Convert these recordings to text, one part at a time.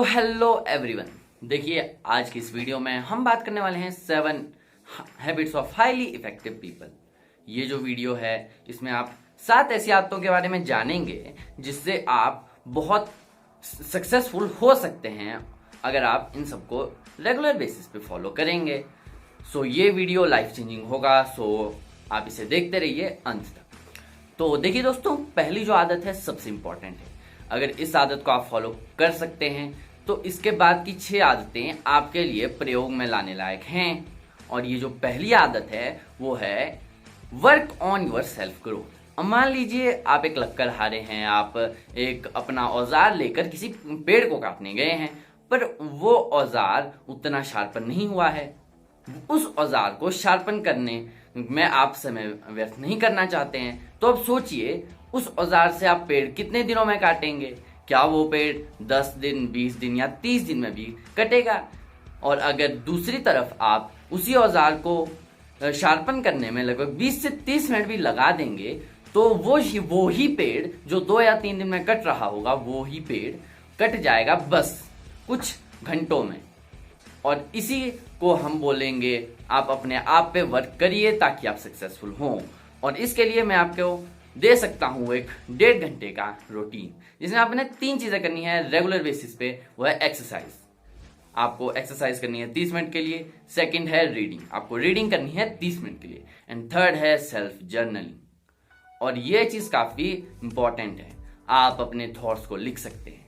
Hello everyone, देखिए आज की इस वीडियो में हम बात करने वाले हैं 7 habits of highly effective people. ये जो वीडियो है इसमें आप 7 ऐसी आदतों के बारे में जानेंगे जिससे आप बहुत सक्सेसफुल हो सकते हैं अगर आप इन सबको रेगुलर बेसिस पे फॉलो करेंगे। सो ये वीडियो लाइफ चेंजिंग होगा, सो आप इसे देखते रहिए अंत तक। तो देखिए दोस्तों, पहली जो आदत है सबसे इंपॉर्टेंट है। अगर इस आदत को आप फॉलो कर सकते हैं तो इसके बाद की 6 आदतें आपके लिए प्रयोग में लाने लायक हैं। और ये जो पहली आदत है वो है work on your self growth. अब मान लीजिए आप एक लक्कड़ हारे हैं, आप एक अपना औजार लेकर किसी पेड़ को काटने गए हैं, पर वो औजार उतना शार्पन नहीं हुआ है। उस औजार को शार्पन करने में आप समय व्यर्थ नहीं करना चाहते हैं, तो अब सोचिए उस औजार से आप पेड़ कितने दिनों में काटेंगे? क्या वो पेड़ 10 दिन, 20 दिन या 30 दिन में भी कटेगा? और अगर दूसरी तरफ आप उसी औजार को शार्पन करने में लगभग 20 से 30 मिनट भी लगा देंगे तो वो ही पेड़ जो 2 या 3 दिन में कट रहा होगा, वो ही पेड़ कट जाएगा बस कुछ घंटों में। और इसी को हम बोलेंगे आप अपने आप पे वर्क करिए ताकि आप सक्सेसफुल हों। और इसके लिए मैं आपको दे सकता हूं एक 1.5 घंटे का रूटीन, जिसमें आपने 3 चीजें करनी है रेगुलर बेसिस पे। वो है एक्सरसाइज, आपको एक्सरसाइज करनी है 30 मिनट के लिए। सेकंड है रीडिंग, आपको रीडिंग करनी है 30 मिनट के लिए। एंड थर्ड है सेल्फ जर्नलिंग। और ये चीज काफी इंपॉर्टेंट है। आप अपने थॉट्स को लिख सकते हैं,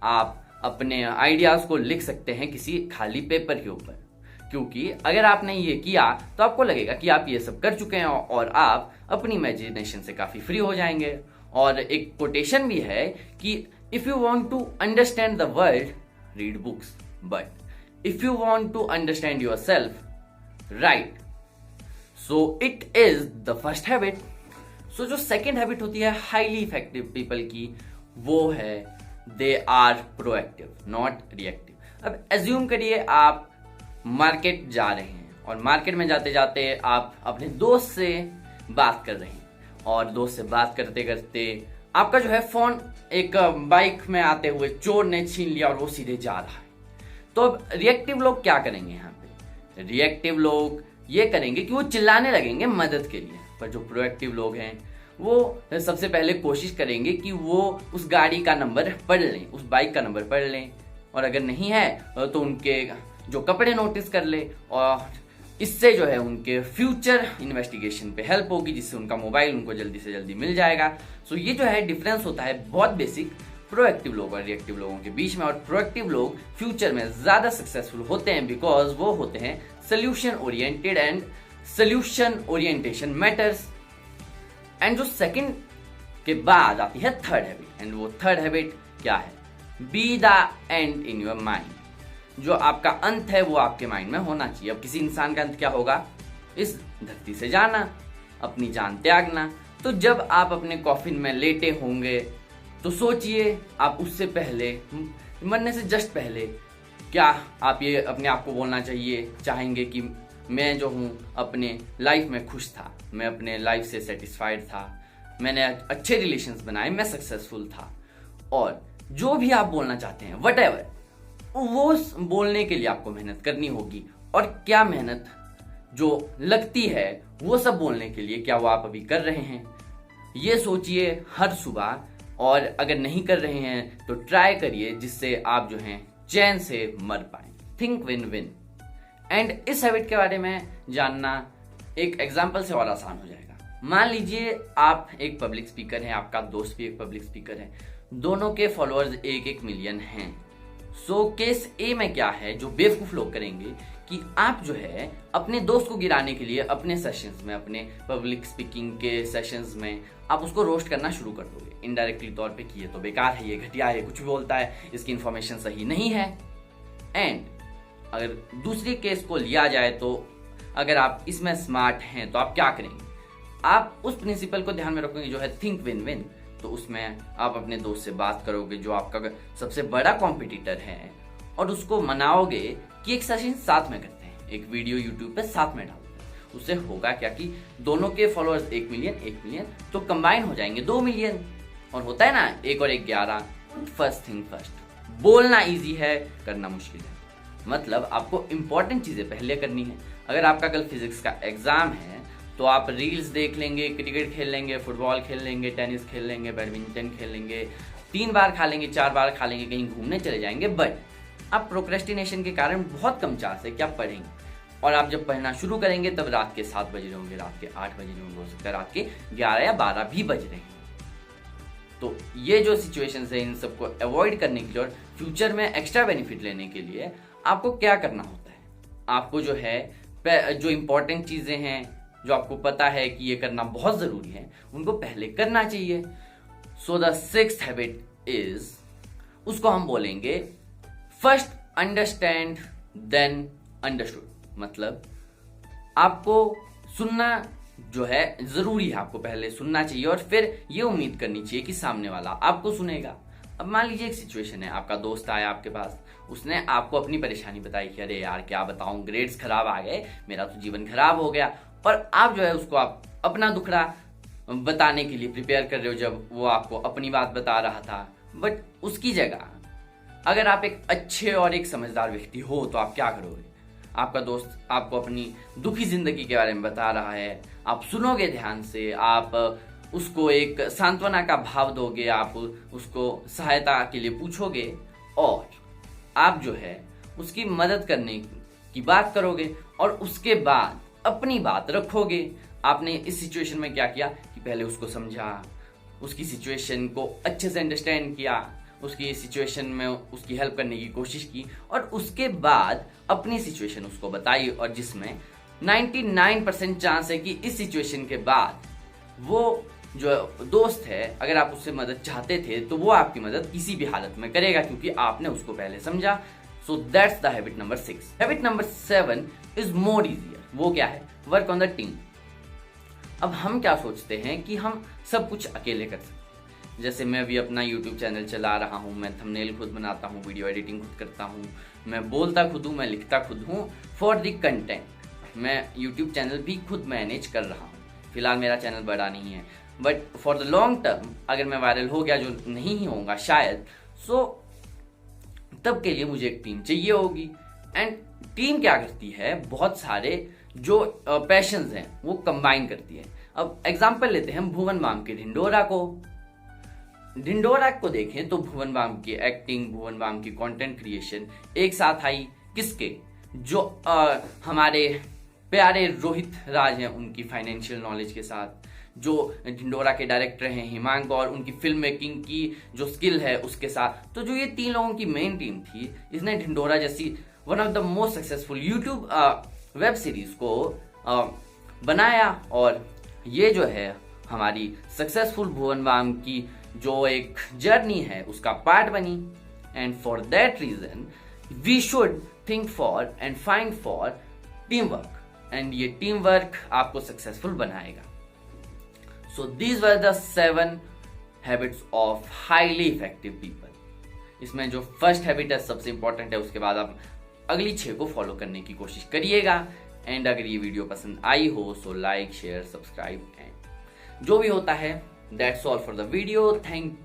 आप अपने आइडियाज को लिख सकते हैं किसी खाली पेपर के ऊपर, क्योंकि अगर आपने ये किया तो आपको लगेगा कि आप ये सब कर चुके हैं और आप अपनी इमेजिनेशन से काफी फ्री हो जाएंगे। और एक कोटेशन भी है कि if you want to understand the world read books, but if you want to understand yourself right. So it is the first habit. So जो सेकेंड हैबिट होती है हाईली इफेक्टिव पीपल की, वो है they are proactive not reactive. अब assume करिए आप market जा रहे हैं और मार्केट में जाते जाते आप अपने दोस्त से बात कर रहे हैं, और दोस्त से बात करते करते आपका जो है फोन एक बाइक में आते हुए चोर ने छीन लिया और वो सीधे जा रहा है। तो अब रिएक्टिव लोग क्या करेंगे यहाँ पे? रिएक्टिव लोग ये करेंगे कि वो चिल्लाने लगेंगे मदद के लिए। पर जो प्रोएक्टिव लोग हैं वो सबसे पहले कोशिश करेंगे कि वो उस गाड़ी का नंबर पढ़ लें, उस बाइक का नंबर पढ़ लें, और अगर नहीं है तो उनके जो कपड़े नोटिस कर ले। और इससे जो है उनके फ्यूचर इन्वेस्टिगेशन पे हेल्प होगी, जिससे उनका मोबाइल उनको जल्दी से जल्दी मिल जाएगा। सो ये जो है डिफरेंस होता है बहुत बेसिक प्रोएक्टिव लोग और रिएक्टिव लोगों के बीच में। और प्रोएक्टिव लोग फ्यूचर में ज्यादा सक्सेसफुल होते हैं बिकॉज वो होते हैं solution oriented, and solution orientation matters. And जो सेकंड के बाद आती है थर्ड हैबिट, एंड वो थर्ड हैबिट क्या है? Be the and in your mind. जो आपका अंत है वो आपके माइंड में होना चाहिए। अब किसी इंसान का अंत क्या होगा? इस धरती से जाना, अपनी जान त्यागना। तो जब आप अपने कॉफिन में लेटे होंगे तो सोचिए आप उससे पहले, मरने से जस्ट पहले, क्या आप ये अपने आप को बोलना चाहेंगे कि मैं जो हूँ अपने लाइफ में खुश था, मैं अपने लाइफ से सेटिस्फाइड था, मैंने अच्छे रिलेशंस बनाए, मैं सक्सेसफुल था। और जो भी आप बोलना चाहते हैं व्हाटएवर, वो बोलने के लिए आपको मेहनत करनी होगी। और क्या मेहनत जो लगती है वो सब बोलने के लिए, क्या वो आप अभी कर रहे हैं? ये सोचिए हर सुबह। और अगर नहीं कर रहे हैं तो ट्राई करिए जिससे आप जो हैं चैन से मर पाए। Think win win. एंड इस हैबिट के बारे में जानना एक एग्जाम्पल से और आसान हो जाएगा। मान लीजिए आप एक पब्लिक स्पीकर हैं, आपका दोस्त भी एक पब्लिक स्पीकर है, दोनों के फॉलोअर्स 1-1 मिलियन हैं। सो केस ए में क्या है जो बेवकूफ लोग करेंगे कि आप जो है अपने दोस्त को गिराने के लिए अपने सेशंस में, अपने पब्लिक स्पीकिंग के सेशंस में आप उसको रोस्ट करना शुरू कर दोगे इनडायरेक्टली तौर पे कि ये तो बेकार है, ये घटिया है, कुछ भी बोलता है, इसकी इंफॉर्मेशन सही नहीं है। एंड अगर दूसरी केस को लिया जाए तो अगर आप इसमें स्मार्ट हैं तो आप क्या करेंगे? आप उस प्रिंसिपल को ध्यान में रखोगे जो है थिंक विन विन। तो उसमें आप अपने दोस्त से बात करोगे जो आपका सबसे बड़ा कॉम्पिटिटर है, और उसको मनाओगे कि एक सेशन साथ में करते हैं, एक वीडियो यूट्यूब पे साथ में डालते हैं। उससे होगा क्या कि दोनों के फॉलोअर्स 1 मिलियन तो कंबाइन हो जाएंगे 2 मिलियन। और होता है ना 1 और 1 11। फर्स्ट थिंग फर्स्ट, बोलना इजी है, करना मुश्किल है। मतलब आपको इंपॉर्टेंट चीजें पहले करनी है। अगर आपका कल फिजिक्स का एग्जाम है तो आप रील्स देख लेंगे, क्रिकेट खेल लेंगे, फुटबॉल खेल लेंगे, टेनिस खेल लेंगे, बैडमिंटन खेल लेंगे, 3 बार खा लेंगे, 4 बार खा लेंगे, कहीं घूमने चले जाएंगे, बट आप प्रोक्रेस्टिनेशन के कारण बहुत कम चांस है कि आप पढ़ेंगे। और आप जब पढ़ना शुरू करेंगे तब रात के 7 बज रहे होंगे, रात के 8 बज रहे होंगे, हो सकता है रात के 11 या 12 भी बज रहे हैं। तो ये जो सिचुएशंस है इन सबको अवॉइड करने के लिए और फ्यूचर में एक्स्ट्रा बेनिफिट लेने के लिए आपको क्या करना होता है? आपको जो है जो इंपॉर्टेंट चीजें हैं, जो आपको पता है कि ये करना बहुत जरूरी है, उनको पहले करना चाहिए। So the 6th habit is, उसको हम बोलेंगे फर्स्ट अंडरस्टैंड देन अंडरस्टूड। मतलब आपको सुनना जो है जरूरी है, आपको पहले सुनना चाहिए और फिर ये उम्मीद करनी चाहिए कि सामने वाला आपको सुनेगा। अब मान लीजिए एक सिचुएशन है, आपका दोस्त आया आपके पास, उसने आपको अपनी परेशानी बताई कि अरे यार क्या बताऊं, ग्रेड्स खराब आ गए, मेरा तो जीवन खराब हो गया। और आप जो है उसको आप अपना दुखड़ा बताने के लिए प्रिपेयर कर रहे हो जब वो आपको अपनी बात बता रहा था। बट उसकी जगह अगर आप एक अच्छे और एक समझदार व्यक्ति हो तो आप क्या करोगे? आपका दोस्त आपको अपनी दुखी जिंदगी के बारे में बता रहा है, आप सुनोगे ध्यान से, आप उसको एक सांत्वना का भाव दोगे, आप उसको सहायता के लिए पूछोगे और आप जो है उसकी मदद करने की बात करोगे और उसके बाद अपनी बात रखोगे। आपने इस सिचुएशन में क्या किया कि पहले उसको समझा, उसकी सिचुएशन को अच्छे से अंडरस्टैंड किया, उसकी सिचुएशन में उसकी हेल्प करने की कोशिश की और उसके बाद अपनी सिचुएशन उसको बताई, और जिसमें 99% चांस है कि इस सिचुएशन के बाद वो जो दोस्त है, अगर आप उससे मदद चाहते थे तो वो आपकी मदद किसी भी हालत में करेगा क्योंकि आपने उसको पहले समझा। So that's the habit number 6। Habit number 7 is more easier. वो क्या है? Work on the team. अब हम क्या सोचते हैं कि हम सब कुछ अकेले कर सकते हैं। जैसे मैं भी अपना YouTube चैनल चला रहा हूँ, मैं थंबनेल खुद बनाता हूँ, वीडियो एडिटिंग खुद करता हूँ, मैं बोलता खुद हूँ, मैं लिखता खुद हूँ फॉर द कंटेंट। मैं YouTube चैनल भी खुद मैनेज कर रहा हूँ। फिलहाल मेरा चैनल बड़ा नहीं है, but for the long term अगर मैं वायरल हो गया, जो नहीं ही होगा शायद, सो तब के लिए मुझे एक टीम चाहिए होगी। एंड टीम क्या करती है? बहुत सारे जो पैशंस हैं वो कंबाइन करती है। अब एग्जांपल लेते हैं भुवन बाम के ढिंडोरा को। ढिंडोरा को देखें तो भुवन बाम की एक्टिंग, भुवन बाम की कंटेंट क्रिएशन एक साथ आई किसके? जो हमारे प्यारे रोहित राज हैं, उनकी फाइनेंशियल नॉलेज के साथ, जो ढिंडोरा के डायरेक्टर हैं हिमांक और उनकी फिल्म मेकिंग की जो स्किल है उसके साथ। तो जो ये 3 लोगों की मेन टीम थी, इसने ढिंडोरा जैसी one of the most successful YouTube web series को बनाया और ये जो है हमारी सक्सेसफुल भुवन बाम की जो एक जर्नी है उसका पार्ट बनी। And for that reason we should think for and find for team work, एंड ये टीम वर्क आपको सक्सेसफुल बनाएगा। So these were the 7 habits of highly effective people. इसमें जो फर्स्ट हैबिट है सबसे इंपॉर्टेंट है, उसके बाद आप अगली 6 को फॉलो करने की कोशिश करिएगा। एंड अगर ये वीडियो पसंद आई हो so like, share, subscribe and जो भी होता है, that's all for the video. Thank you.